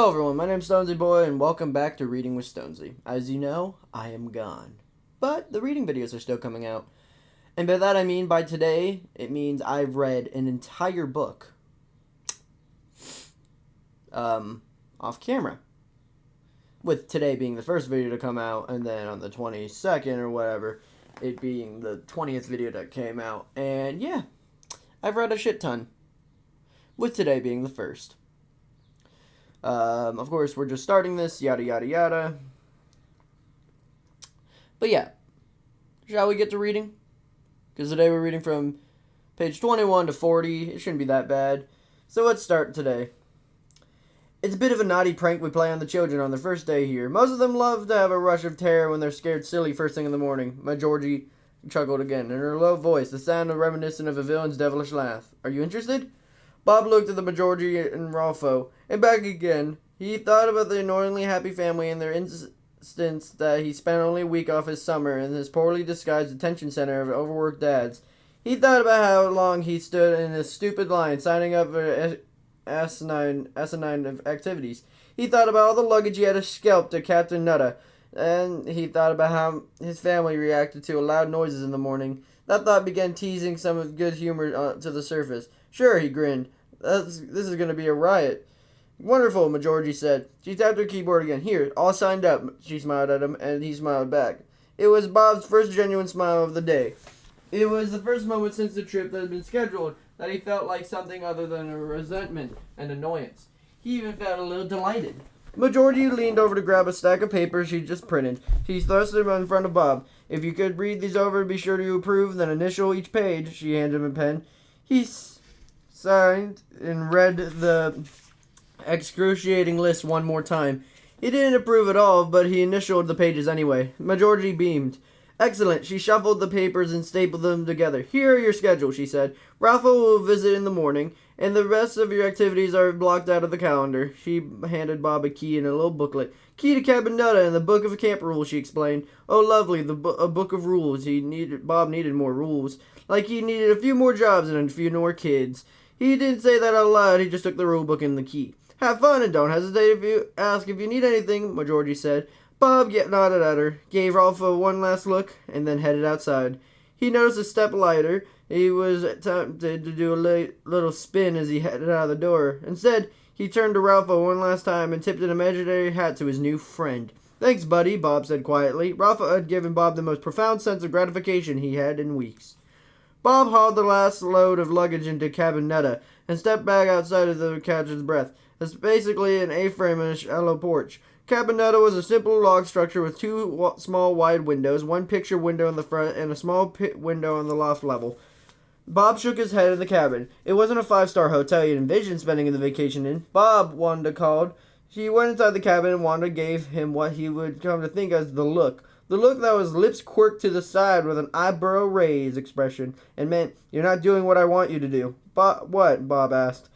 Hello everyone, my name's Stonesy Boy and welcome back to Reading with Stonesy. As you know, I am gone. But the reading videos are still coming out. And by that I mean by today, it means I've read an entire book. Off camera. With today being the first video to come out, and then on the 22nd or whatever, it being the 20th video that came out. And yeah, I've read a shit ton. With today being the first. Of course, we're just starting this, yada yada yada. But yeah, shall we get to reading? Because today we're reading from page 21 to 40. It shouldn't be that bad. So let's start today. It's a bit of a naughty prank we play on the children on their first day here. Most of them love to have a rush of terror when they're scared silly first thing in the morning. My Georgie chuckled again, in her low voice, the sound reminiscent of a villain's devilish laugh. Are you interested? Bob looked at the Majorgy and Rolfo, and back again. He thought about the annoyingly happy family and their instance that he spent only a week off his summer in his poorly disguised detention center of overworked dads. He thought about how long he stood in his stupid line signing up for asinine activities. He thought about all the luggage he had scalped to Captain Nutta, and he thought about how his family reacted to loud noises in the morning. That thought began teasing some of good humor to the surface. Sure, he grinned. This is going to be a riot. Wonderful, Majorgy said. She tapped her keyboard again. Here, all signed up. She smiled at him, and he smiled back. It was Bob's first genuine smile of the day. It was the first moment since the trip that had been scheduled that he felt like something other than a resentment and annoyance. He even felt a little delighted. Majorgy leaned over to grab a stack of papers she'd just printed. She thrust them in front of Bob. If you could read these over and be sure to approve, then initial each page. She handed him a pen. He signed and read the excruciating list one more time. He didn't approve at all, but he initialed the pages anyway. Majorgy beamed. Excellent. She shuffled the papers and stapled them together. Here are your schedules, she said. Ralph will visit in the morning, and the rest of your activities are blocked out of the calendar. She handed Bob a key and a little booklet. Key to Cabin Nutta and the book of camp rules, she explained. Oh, lovely, a book of rules. Bob needed more rules. Like he needed a few more jobs and a few more kids. He didn't say that out loud, he just took the rule book and the key. Have fun and don't hesitate if you ask if you need anything, Majorgy said. Bob nodded at her, gave Rolfo one last look, and then headed outside. He noticed a step lighter. He was tempted to do a little spin as he headed out of the door. Instead, he turned to Rolfo one last time and tipped an imaginary hat to his new friend. Thanks, buddy, Bob said quietly. Rolfo had given Bob the most profound sense of gratification he had in weeks. Bob hauled the last load of luggage into Cabin Nutta and stepped back outside of the catch his breath. It's basically an A-frame and a shallow porch. Cabin Nutta was a simple log structure with two small wide windows, one picture window in the front and a small window on the loft level. Bob shook his head in the cabin. It wasn't a five-star hotel he'd envisioned spending the vacation in. Bob, Wanda called. She went inside the cabin and Wanda gave him what he would come to think as the look. The look that was lips quirked to the side with an eyebrow raise expression and meant, you're not doing what I want you to do. What? Bob asked.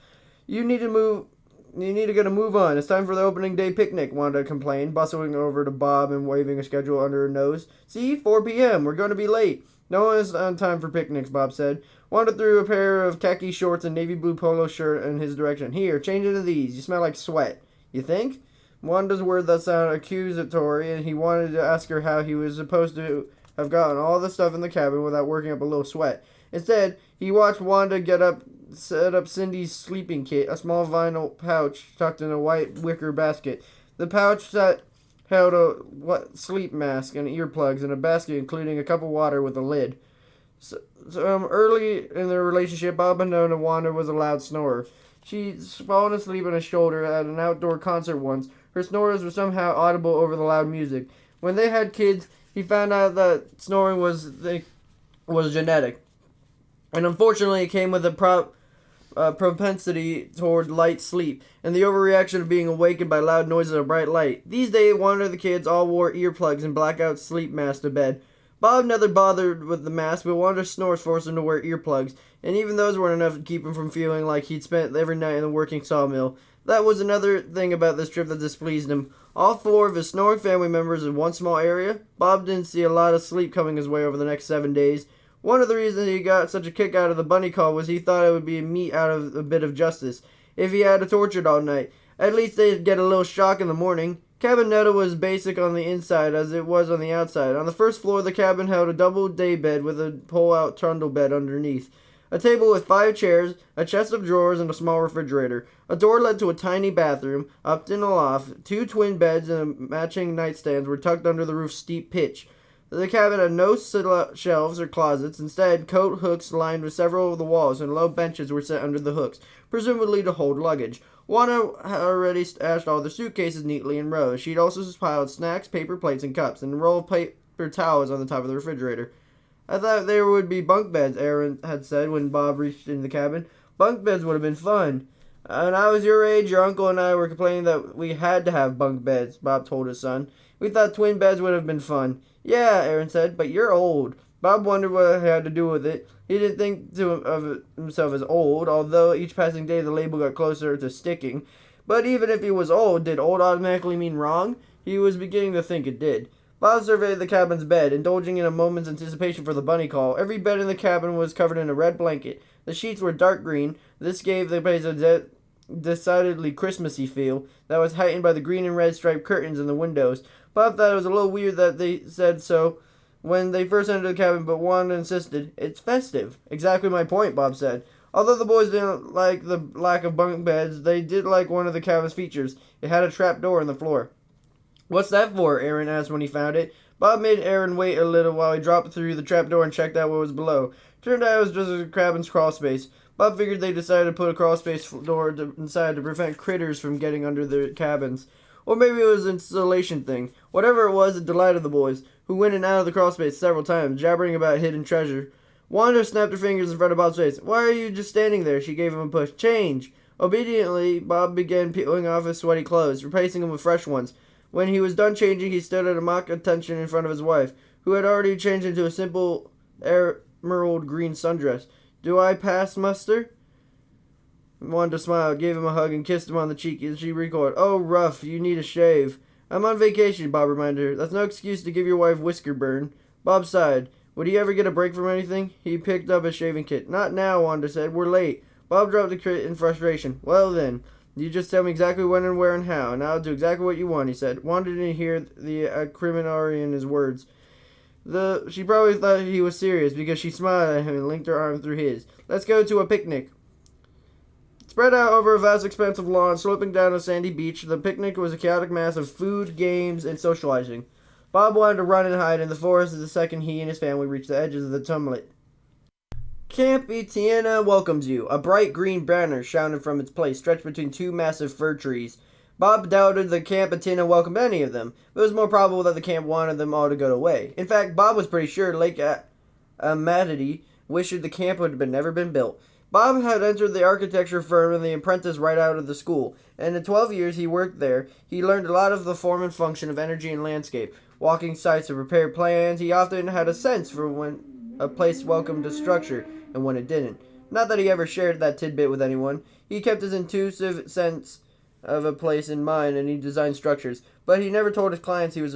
You need to get a move on. It's time for the opening day picnic, Wanda complained, bustling over to Bob and waving a schedule under her nose. See, 4 p.m. We're going to be late. No one is on time for picnics, Bob said. Wanda threw a pair of khaki shorts and navy blue polo shirt in his direction. Here, change into these. You smell like sweat. You think? Wanda's word that sounded accusatory, and he wanted to ask her how he was supposed to have gotten all the stuff in the cabin without working up a little sweat. Instead, he watched Wanda set up Cindy's sleeping kit, a small vinyl pouch tucked in a white wicker basket. The pouch held a sleep mask and earplugs and a basket including a cup of water with a lid. Early in their relationship, Bob had known that Wanda was a loud snorer. She'd fallen asleep on his shoulder at an outdoor concert once. Her snores were somehow audible over the loud music. When they had kids, he found out that snoring was genetic. And unfortunately, it came with a propensity toward light sleep, and the overreaction of being awakened by loud noises or bright light. These days, one of the kids all wore earplugs and blackout sleep masks to bed. Bob never bothered with the mask, but Wanda's snores forced him to wear earplugs, and even those weren't enough to keep him from feeling like he'd spent every night in the working sawmill. That was another thing about this trip that displeased him. All 4 of his snoring family members in one small area. Bob didn't see a lot of sleep coming his way over the next 7 days. One of the reasons he got such a kick out of the bunny call was he thought it would be a meet out of a bit of justice if he had to tortured all night. At least they'd get a little shock in the morning. Cabinetta was basic on the inside as it was on the outside. On the first floor, the cabin held a double day bed with a pull-out trundle bed underneath, a table with 5 chairs, a chest of drawers, and a small refrigerator. A door led to a tiny bathroom. Up in a loft, 2 twin beds and matching nightstands were tucked under the roof's steep pitch. The cabin had no shelves or closets. Instead, coat hooks lined with several of the walls, and low benches were set under the hooks, presumably to hold luggage. Juana had already stashed all the suitcases neatly in rows. She'd also piled snacks, paper plates, and cups, and a roll of paper towels on the top of the refrigerator. I thought there would be bunk beds, Aaron had said when Bob reached into the cabin. Bunk beds would have been fun. When I was your age, your uncle and I were complaining that we had to have bunk beds, Bob told his son. We thought twin beds would have been fun. Yeah, Aaron said, but you're old. Bob wondered what it had to do with it. He didn't think of himself as old, although each passing day the label got closer to sticking. But even if he was old, did old automatically mean wrong? He was beginning to think it did. Bob surveyed the cabin's bed, indulging in a moment's anticipation for the bunny call. Every bed in the cabin was covered in a red blanket. The sheets were dark green. This gave the place a decidedly Christmassy feel that was heightened by the green and red striped curtains in the windows. Bob thought it was a little weird that they said so when they first entered the cabin, but Wanda insisted. It's festive. Exactly my point, Bob said. Although the boys didn't like the lack of bunk beds, they did like one of the cabin's features. It had a trap door in the floor. What's that for? Aaron asked when he found it. Bob made Aaron wait a little while he dropped through the trap door and checked out what was below. Turned out it was just a cabin's crawl space. Bob figured they decided to put a crawl space door inside to prevent critters from getting under their cabins. Or maybe it was an installation thing. Whatever it was, it delighted the boys, who went in and out of the crawl space several times, jabbering about hidden treasure. Wanda snapped her fingers in front of Bob's face. Why are you just standing there? She gave him a push. Change. Obediently, Bob began peeling off his sweaty clothes, replacing them with fresh ones. When he was done changing, he stood at a mock attention in front of his wife, who had already changed into a simple emerald green sundress. Do I pass muster? Wanda smiled, gave him a hug, and kissed him on the cheek as she recoiled. Oh, rough, you need a shave. I'm on vacation, Bob reminded her. That's no excuse to give your wife whisker burn. Bob sighed. Would he ever get a break from anything? He picked up his shaving kit. Not now, Wanda said. We're late. Bob dropped the kit in frustration. Well then, you just tell me exactly when and where and how, and I'll do exactly what you want, he said. Wanda didn't hear the acrimony in his words. She probably thought he was serious because she smiled at him and linked her arm through his. Let's go to a picnic. Spread out over a vast expanse of lawn sloping down a sandy beach, the picnic was a chaotic mass of food, games, and socializing. Bob wanted to run and hide in the forest the second he and his family reached the edges of the tumult. Camp Etienne welcomes you. A bright green banner shouted from its place, stretched between 2 massive fir trees. Bob doubted the Camp Etienne welcomed any of them, but it was more probable that the camp wanted them all to go away. In fact, Bob was pretty sure Lake Amadity wished the camp had never been built. Bob had entered the architecture firm and the apprentice right out of the school, and in 12 years he worked there. He learned a lot of the form and function of energy and landscape. Walking sites to prepare plans, he often had a sense for when a place welcomed a structure and when it didn't. Not that he ever shared that tidbit with anyone. He kept his intuitive sense of a place in mind and he designed structures, but he never told his clients he was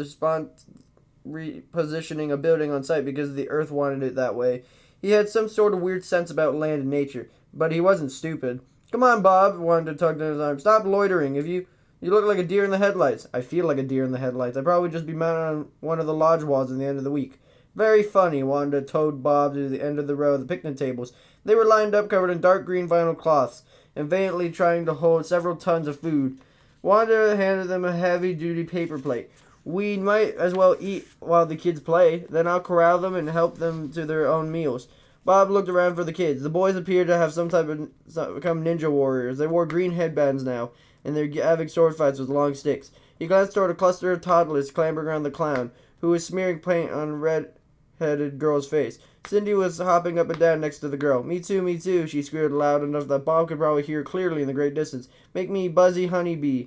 repositioning a building on site because the earth wanted it that way. He had some sort of weird sense about land and nature, but he wasn't stupid. Come on, Bob, Wanda tugged at his arm. Stop loitering. You look like a deer in the headlights. I feel like a deer in the headlights. I'd probably just be mounted on one of the lodge walls at the end of the week. Very funny, Wanda towed Bob to the end of the row of the picnic tables. They were lined up, covered in dark green vinyl cloths, and valiantly trying to hold several tons of food. Wanda handed them a heavy-duty paper plate. We might as well eat while the kids play. Then I'll corral them and help them to their own meals. Bob looked around for the kids. The boys appeared to have become ninja warriors. They wore green headbands now, and they're having sword fights with long sticks. He glanced toward a cluster of toddlers clambering around the clown, who was smearing paint on a red-headed girl's face. Cindy was hopping up and down next to the girl. Me too, she squealed loud enough that Bob could probably hear clearly in the great distance. Make me buzzy honeybee,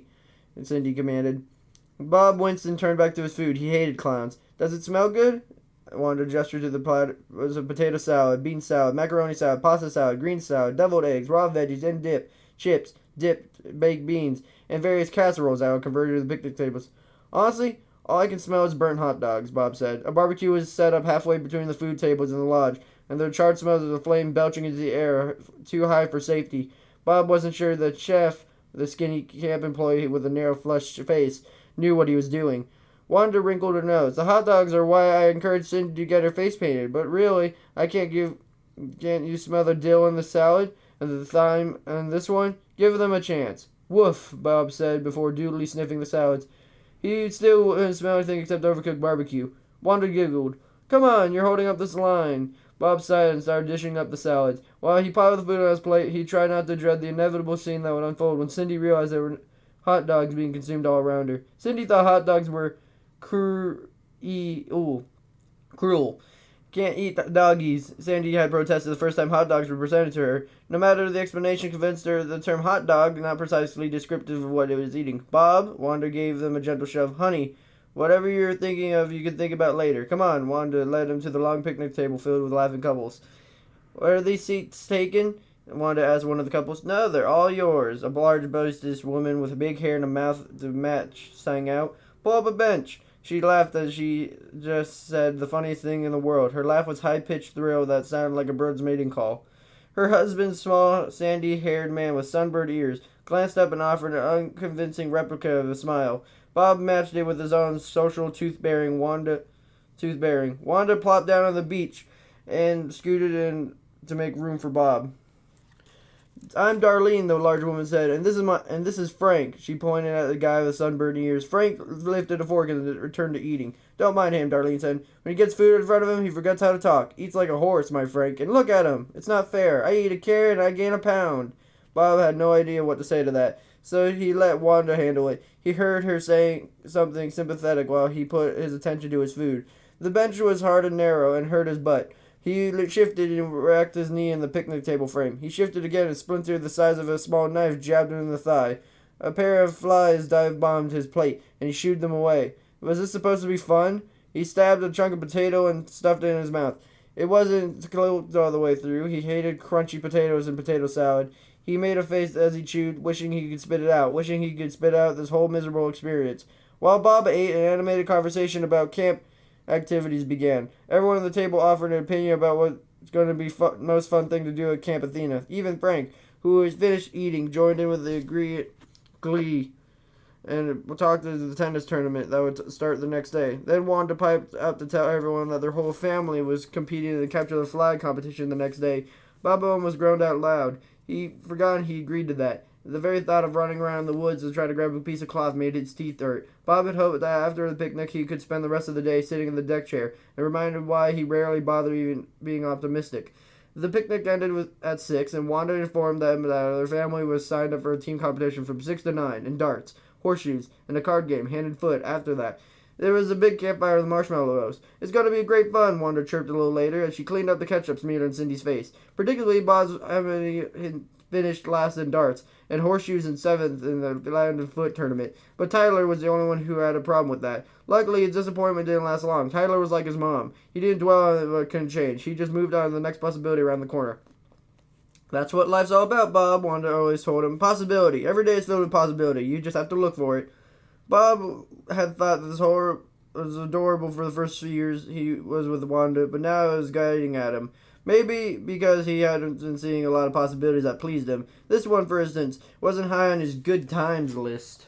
Cindy commanded. Bob winced and turned back to his food. He hated clowns. Does it smell good? Wanda gestured to the platter. It was a potato salad, bean salad, macaroni salad, pasta salad, green salad, deviled eggs, raw veggies, and dip, chips, dipped baked beans, and various casseroles that were converted to the picnic tables. Honestly, all I can smell is burnt hot dogs, Bob said. A barbecue was set up halfway between the food tables and the lodge, and the charred smells of the flame belching into the air too high for safety. Bob wasn't sure the chef The skinny camp employee with a narrow, flushed face knew what he was doing. Wanda wrinkled her nose. The hot dogs are why I encouraged Cindy to get her face painted, but really, can't you smell the dill in the salad? And the thyme and this one? Give them a chance. Woof, Bob said before dutifully sniffing the salads. He still wouldn't smell anything except overcooked barbecue. Wanda giggled. Come on, you're holding up this line. Bob sighed and started dishing up the salads. While he piled the food on his plate, he tried not to dread the inevitable scene that would unfold when Cindy realized there were hot dogs being consumed all around her. Cindy thought hot dogs were cruel. Can't eat doggies, Sandy had protested the first time hot dogs were presented to her. No matter the explanation convinced her the term hot dog, not precisely descriptive of what it was eating. Bob, Wanda gave them a gentle shove. Honey, whatever you're thinking of, you can think about later. Come on, Wanda led him to the long picnic table filled with laughing couples. Are these seats taken? Wanda asked one of the couples. No, they're all yours. A large, boisterous woman with big hair and a mouth to match sang out. Pull up a bench. She laughed as she just said the funniest thing in the world. Her laugh was high-pitched thrill that sounded like a bird's mating call. Her husband, small, sandy-haired man with sunburned ears, glanced up and offered an unconvincing replica of a smile. Bob matched it with his own social tooth-bearing. Wanda plopped down on the beach and scooted in to make room for Bob. I'm Darlene, the large woman said, and this is Frank. She pointed at the guy with the sunburned ears. Frank lifted a fork and returned to eating. Don't mind him, Darlene said. When he gets food in front of him, he forgets how to talk. Eats like a horse, my Frank. And look at him. It's not fair. I eat a carrot and I gain a pound. Bob had no idea what to say to that, so he let Wanda handle it. He heard her saying something sympathetic while he put his attention to his food. The bench was hard and narrow and hurt his butt. He shifted and racked his knee in the picnic table frame. He shifted again and splintered the size of a small knife jabbed him in the thigh. A pair of flies dive-bombed his plate, and he shooed them away. Was this supposed to be fun? He stabbed a chunk of potato and stuffed it in his mouth. It wasn't cooked all the way through. He hated crunchy potatoes and potato salad. He made a face as he chewed, wishing he could spit it out, wishing he could spit out this whole miserable experience. While Bob ate, an animated conversation about camp activities began. Everyone at the table offered an opinion about what's going to be most fun thing to do at Camp Athena. Even Frank, who was finished eating, joined in with the glee and talked to the tennis tournament that would start the next day. Then Wanda piped up to tell everyone that their whole family was competing in the capture the flag competition the next day. Bob almost groaned out loud. He forgot he agreed to that. The very thought of running around the woods to try to grab a piece of cloth made his teeth hurt. Bob had hoped that after the picnic he could spend the rest of the day sitting in the deck chair, and reminded why he rarely bothered even being optimistic. The picnic ended at 6, and Wanda informed them that their family was signed up for a team competition from 6 to 9, in darts, horseshoes, and a card game, hand and foot, after that. There was a big campfire with marshmallows. It's going to be great fun, Wanda chirped a little later, as she cleaned up the ketchup smeared on Cindy's face. Particularly Bob's having finished last in darts, and horseshoes in 7th in the land and foot tournament. But Tyler was the only one who had a problem with that. Luckily, his disappointment didn't last long. Tyler was like his mom. He didn't dwell on it but couldn't change. He just moved on to the next possibility around the corner. That's what life's all about, Bob, Wanda always told him. Possibility. Every day is filled with possibility. You just have to look for it. Bob had thought that this horror was adorable for the first few years he was with Wanda, but now it was guiding at him. Maybe because he hadn't been seeing a lot of possibilities that pleased him. This one, for instance, wasn't high on his good times list.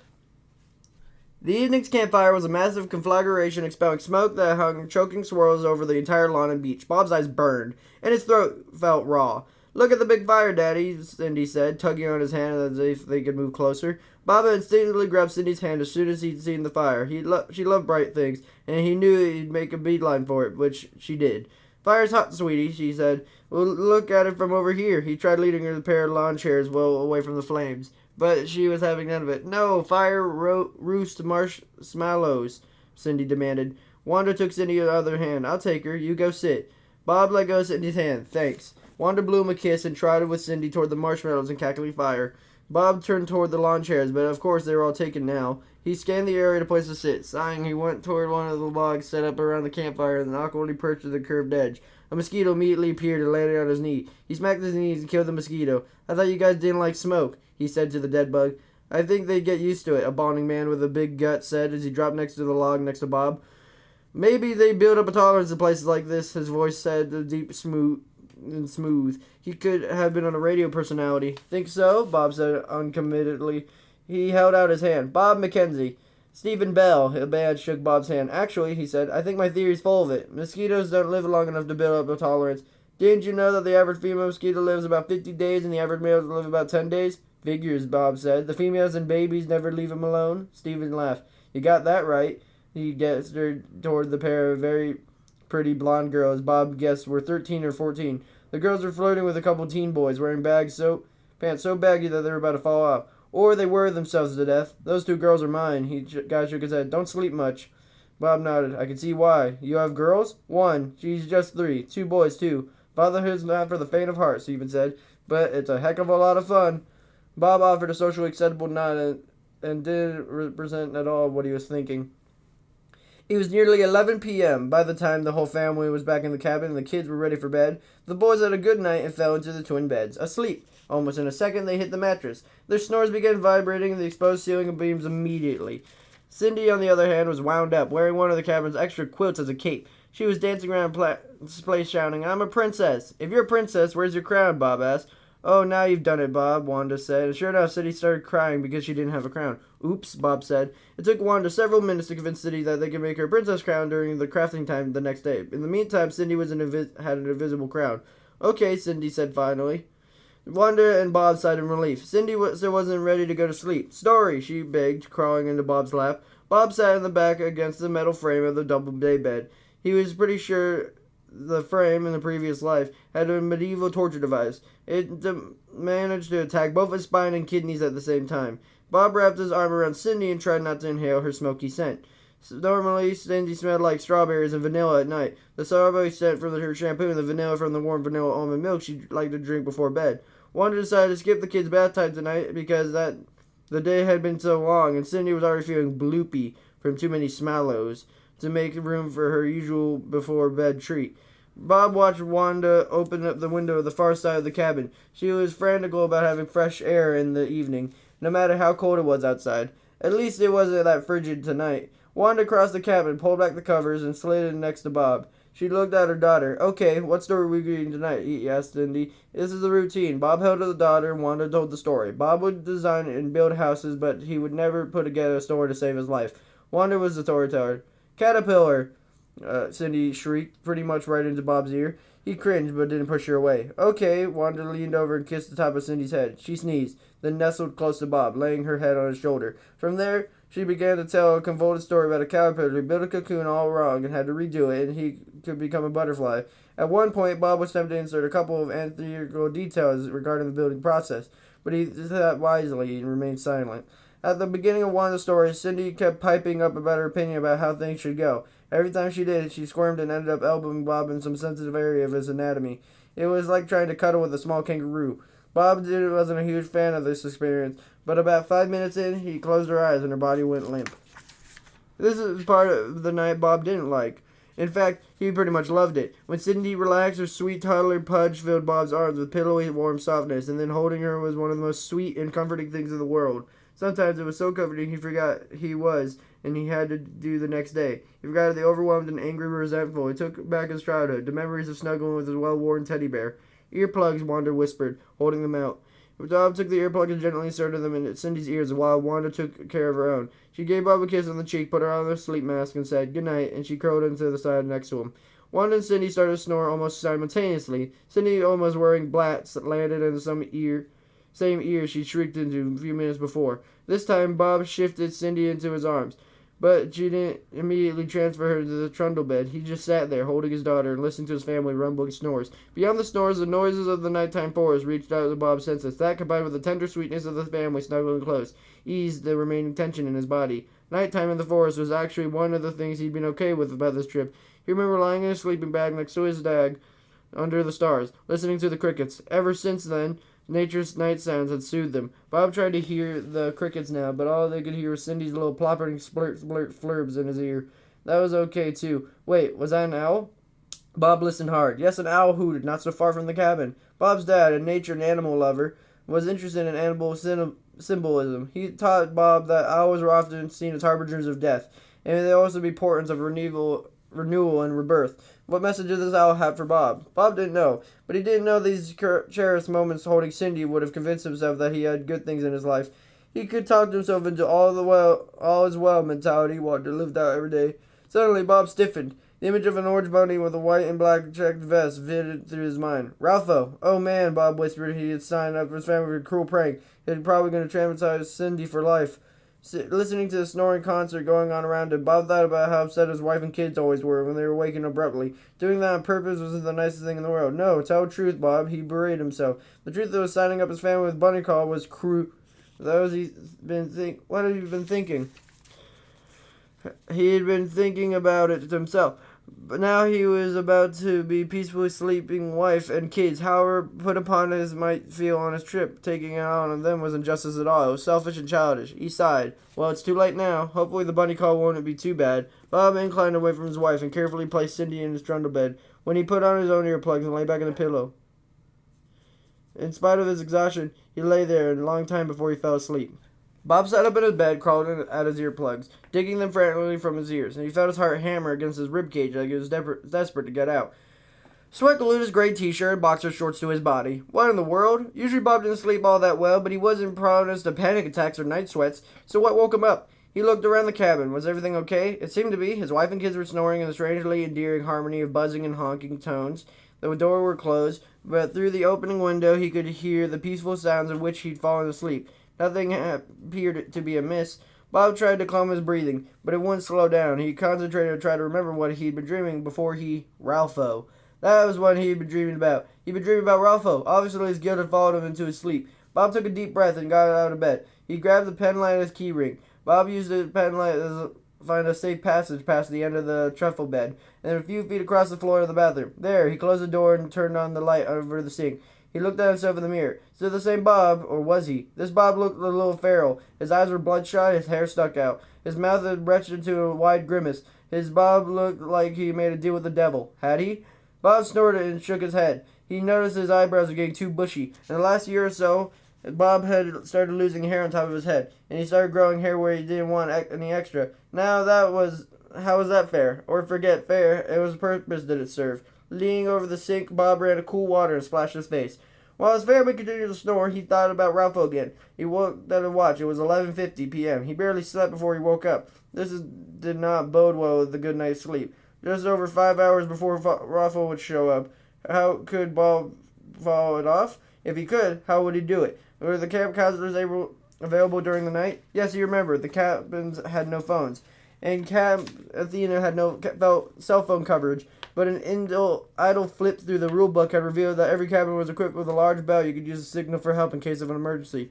The evening's campfire was a massive conflagration expelling smoke that hung choking swirls over the entire lawn and beach. Bob's eyes burned, and his throat felt raw. Look at the big fire, Daddy, Cindy said, tugging on his hand as if they could move closer. Bob instinctively grabbed Cindy's hand as soon as he'd seen the fire. She loved bright things, and he knew he'd make a beeline for it, which she did. Fire's hot, sweetie, she said. Well, look at it from over here. He tried leading her to the pair of lawn chairs well away from the flames, but she was having none of it. No, fire roost marshmallows, Cindy demanded. Wanda took Cindy's other hand. I'll take her. You go sit. Bob let go of Cindy's hand. Thanks. Wanda blew him a kiss and trotted with Cindy toward the marshmallows and cackling fire. Bob turned toward the lawn chairs, but of course they were all taken now. He scanned the area to place to sit. Sighing, he went toward one of the logs set up around the campfire and awkwardly perched at the curved edge. A mosquito immediately appeared and landed on his knee. He smacked his knees and killed the mosquito. I thought you guys didn't like smoke, he said to the dead bug. I think they'd get used to it, a balding man with a big gut said as he dropped next to the log next to Bob. Maybe they build up a tolerance in places like this, his voice said, the deep, smooth and smooth. He could have been on a radio personality. Think so? Bob said uncommittedly. He held out his hand. Bob McKenzie. Stephen Bell. A man shook Bob's hand. Actually, he said, I think my theory's full of it. Mosquitoes don't live long enough to build up a tolerance. Didn't you know that the average female mosquito lives about 50 days and the average male live about 10 days? Figures, Bob said. The females and babies never leave him alone. Stephen laughed. You got that right. He gestured toward the pair of very pretty blonde girls Bob guessed were 13 or 14. The girls were flirting with a couple teen boys wearing pants so baggy that they were about to fall off. Or they worried themselves to death. Those two girls are mine. Guy shook his head. Don't sleep much. Bob nodded. I can see why. You have girls? One. She's just 3. 2 boys, too. Fatherhood's not for the faint of heart, Stephen said, but it's a heck of a lot of fun. Bob offered a socially acceptable nod and didn't represent at all what he was thinking. It was nearly 11 p.m. by the time the whole family was back in the cabin and the kids were ready for bed. The boys had a good night and fell into the twin beds, asleep. Almost in a second, they hit the mattress. Their snores began vibrating the exposed ceiling beams immediately. Cindy, on the other hand, was wound up, wearing one of the cabin's extra quilts as a cape. She was dancing around the place shouting, I'm a princess. If you're a princess, where's your crown? Bob asked. Oh, now you've done it, Bob, Wanda said. And sure enough, Cindy started crying because she didn't have a crown. Oops, Bob said. It took Wanda several minutes to convince Cindy that they could make her a princess crown during the crafting time the next day. In the meantime, Cindy had an invisible crown. Okay, Cindy said finally. Wanda and Bob sighed in relief. Cindy still wasn't ready to go to sleep. Story, she begged, crawling into Bob's lap. Bob sat in the back against the metal frame of the double day bed. He was pretty sure the frame in the previous life had a medieval torture device. It managed to attack both his spine and kidneys at the same time. Bob wrapped his arm around Cindy and tried not to inhale her smoky scent. Normally, Cindy smelled like strawberries and vanilla at night. The strawberry scent from her shampoo and the vanilla from the warm vanilla almond milk she liked to drink before bed. Wanda decided to skip the kids' bath time tonight because the day had been so long, and Cindy was already feeling bloopy from too many swallows to make room for her usual before-bed treat. Bob watched Wanda open up the window of the far side of the cabin. She was frantical about having fresh air in the evening, no matter how cold it was outside. At least it wasn't that frigid tonight. Wanda crossed the cabin, pulled back the covers, and slid in next to Bob. She looked at her daughter. Okay, what story are we reading tonight? He asked Cindy. This is the routine. Bob held to the daughter, and Wanda told the story. Bob would design and build houses, but he would never put together a story to save his life. Wanda was the storyteller. Caterpillar! Cindy shrieked, pretty much right into Bob's ear. He cringed, but didn't push her away. Okay, Wanda leaned over and kissed the top of Cindy's head. She sneezed, then nestled close to Bob, laying her head on his shoulder. From there, she began to tell a convoluted story about a caterpillar who built a cocoon all wrong and had to redo it, and he could become a butterfly. At one point, Bob was tempted to insert a couple of anecdotal details regarding the building process, but he did that wisely and remained silent. At the beginning of one of the stories, Cindy kept piping up about her opinion about how things should go. Every time she did, she squirmed and ended up elbowing Bob in some sensitive area of his anatomy. It was like trying to cuddle with a small kangaroo. Bob wasn't a huge fan of this experience, but about 5 minutes in, he closed her eyes and her body went limp. This is part of the night Bob didn't like. In fact, he pretty much loved it. When Cindy relaxed, her sweet toddler Pudge filled Bob's arms with pillowy, warm softness, and then holding her was one of the most sweet and comforting things in the world. Sometimes it was so comforting he forgot he was, and he had to do the next day. He forgot the overwhelmed and angry resentful. He took back his childhood, the memories of snuggling with his well-worn teddy bear. Earplugs, Wanda whispered, holding them out. Bob took the earplugs and gently inserted them in Cindy's ears while Wanda took care of her own. She gave Bob a kiss on the cheek, put her on the sleep mask, and said good night, and she curled into the side next to him. Wanda and Cindy started to snore almost simultaneously. Cindy, almost wearing blats, landed in same ear she shrieked into a few minutes before. This time, Bob shifted Cindy into his arms, but she didn't immediately transfer her to the trundle bed. He just sat there, holding his daughter, and listening to his family rumbling snores. Beyond the snores, the noises of the nighttime forest reached out to Bob's senses. That, combined with the tender sweetness of the family snuggling close, eased the remaining tension in his body. Nighttime in the forest was actually one of the things he'd been okay with about this trip. He remembered lying in his sleeping bag next to his dad, under the stars, listening to the crickets. Ever since then, nature's night sounds had soothed them. Bob tried to hear the crickets now, but all they could hear was Cindy's little plopping splurt flurbs in his ear. That was okay, too. Wait, was that an owl? Bob listened hard. Yes, an owl hooted, not so far from the cabin. Bob's dad, a nature and animal lover, was interested in animal symbolism. He taught Bob that owls were often seen as harbingers of death, and they also be portents of renewal renewal and rebirth. What message did this owl have for Bob? Bob didn't know, but he didn't know these cherished moments holding Cindy would have convinced himself that he had good things in his life. He could talk himself into all is well mentality he wanted to live out every day. Suddenly, Bob stiffened. The image of an orange bunny with a white and black checked vest flitted through his mind. Ralpho! Oh man, Bob whispered. He had signed up for his family for a cruel prank. He was probably going to traumatize Cindy for life. Listening to the snoring concert going on around him, Bob thought about how upset his wife and kids always were when they were waking abruptly. Doing that on purpose wasn't the nicest thing in the world. No, tell the truth, Bob. He berated himself. The truth was signing up his family with Bunny Call was cruel. What have you been thinking? He had been thinking about it himself. But now he was about to be peacefully sleeping wife and kids. However, put upon as might feel on his trip, taking it out on them was injustice at all. It was selfish and childish. He sighed. Well, it's too late now. Hopefully the bunny call won't be too bad. Bob inclined away from his wife and carefully placed Cindy in his trundle bed. When he put on his own earplugs and lay back in the pillow. In spite of his exhaustion, he lay there a long time before he fell asleep. Bob sat up in his bed, crawled in at his earplugs, digging them frantically from his ears, and he felt his heart hammer against his ribcage like he was desperate to get out. Sweat glued his gray t-shirt and boxer shorts to his body. What in the world? Usually Bob didn't sleep all that well, but he wasn't prone to panic attacks or night sweats, so what woke him up? He looked around the cabin. Was everything okay? It seemed to be. His wife and kids were snoring in a strangely endearing harmony of buzzing and honking tones. The door were closed, but through the opening window he could hear the peaceful sounds of which he'd fallen asleep. Nothing appeared to be amiss. Bob tried to calm his breathing, but it wouldn't slow down. He concentrated to try to remember what he'd been dreaming before Ralpho. That was what he'd been dreaming about. He'd been dreaming about Ralpho. Obviously his guilt had followed him into his sleep. Bob took a deep breath and got out of bed. He grabbed the pen light and his key ring. Bob used the pen light to find a safe passage past the end of the truffle bed, and a few feet across the floor of the bathroom. There, he closed the door and turned on the light over the sink. He looked at himself in the mirror. Still the same Bob, or was he? This Bob looked a little feral. His eyes were bloodshot, his hair stuck out. His mouth had wretched into a wide grimace. His Bob looked like he made a deal with the devil. Had he? Bob snorted and shook his head. He noticed his eyebrows were getting too bushy. In the last year or so, Bob had started losing hair on top of his head, and he started growing hair where he didn't want any extra. How was that fair? Or forget fair, it was a purpose that it served. Leaning over the sink, Bob ran a cool water and splashed his face. While his family continued to snore, he thought about Ralpho again. He woke at a watch. It was 11:50 p.m. He barely slept before he woke up. Did not bode well with the good night's sleep. Just over 5 hours before Ralpho would show up. How could Bob follow it off? If he could, how would he do it? Were the camp counselors available during the night? Yes, he remembered. The cabins had no phones. And Camp Athena had no cell phone coverage. But an idle flip through the rulebook had revealed that every cabin was equipped with a large bell you could use to signal for help in case of an emergency.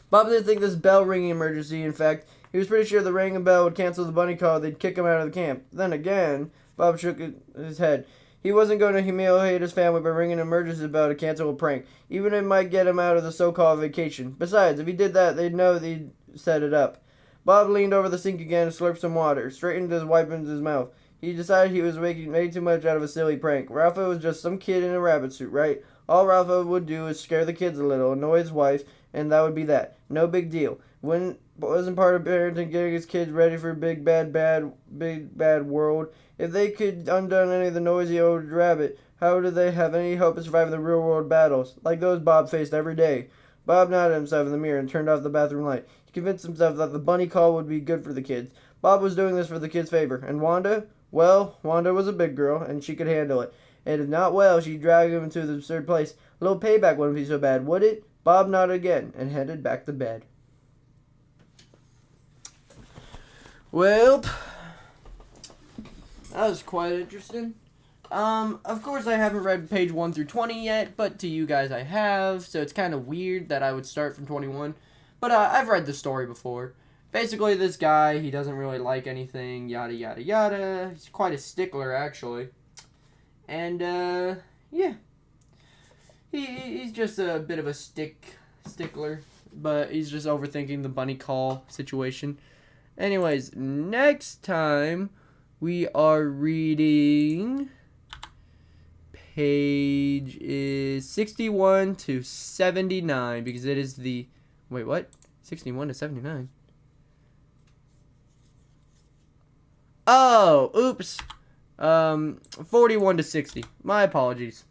Bob didn't think this bell ringing emergency. In fact, he was pretty sure the ringing bell would cancel the bunny call. They'd kick him out of the camp. Then again, Bob shook his head. He wasn't going to humiliate his family by ringing an emergency bell to cancel a prank. Even if it might get him out of the so-called vacation. Besides, if he did that, they'd know they'd set it up. Bob leaned over the sink again and slurped some water, straightened his wipe into his mouth. He decided he was making way too much out of a silly prank. Ralpho was just some kid in a rabbit suit, right? All Ralpho would do is scare the kids a little, annoy his wife, and that would be that. No big deal. Wasn't part of parenting getting his kids ready for big bad world. If they could undone any of the noisy old rabbit, how do they have any hope of surviving the real world battles, like those Bob faced every day? Bob nodded himself in the mirror and turned off the bathroom light. He convinced himself that the bunny call would be good for the kids. Bob was doing this for the kids' favor. And Wanda? Well, Wanda was a big girl, and she could handle it. And if not well, she'd drag him into the absurd place. A little payback wouldn't be so bad, would it? Bob nodded again and headed back to bed. Well, that was quite interesting. Of course I haven't read page 1 through 20 yet, but to you guys I have, so it's kind of weird that I would start from 21. But I've read the story before. Basically, this guy, he doesn't really like anything, yada yada yada. He's quite a stickler, actually. And, yeah. He's just a bit of a stickler, but he's just overthinking the bunny call situation. Anyways, next time we are reading page is 61 to 79 because it is the, wait, what? 61 to 79? Oh, oops. 41 to 60. My apologies.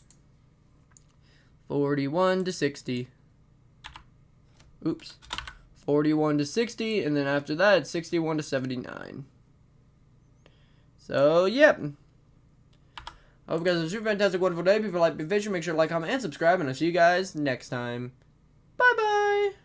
41 to 60. Oops. 41 to 60, and then after that, it's 61 to 79. So, yep. I hope you guys have a super fantastic, wonderful day. If you like the video, make sure to like, comment, and subscribe, and I'll see you guys next time. Bye-bye.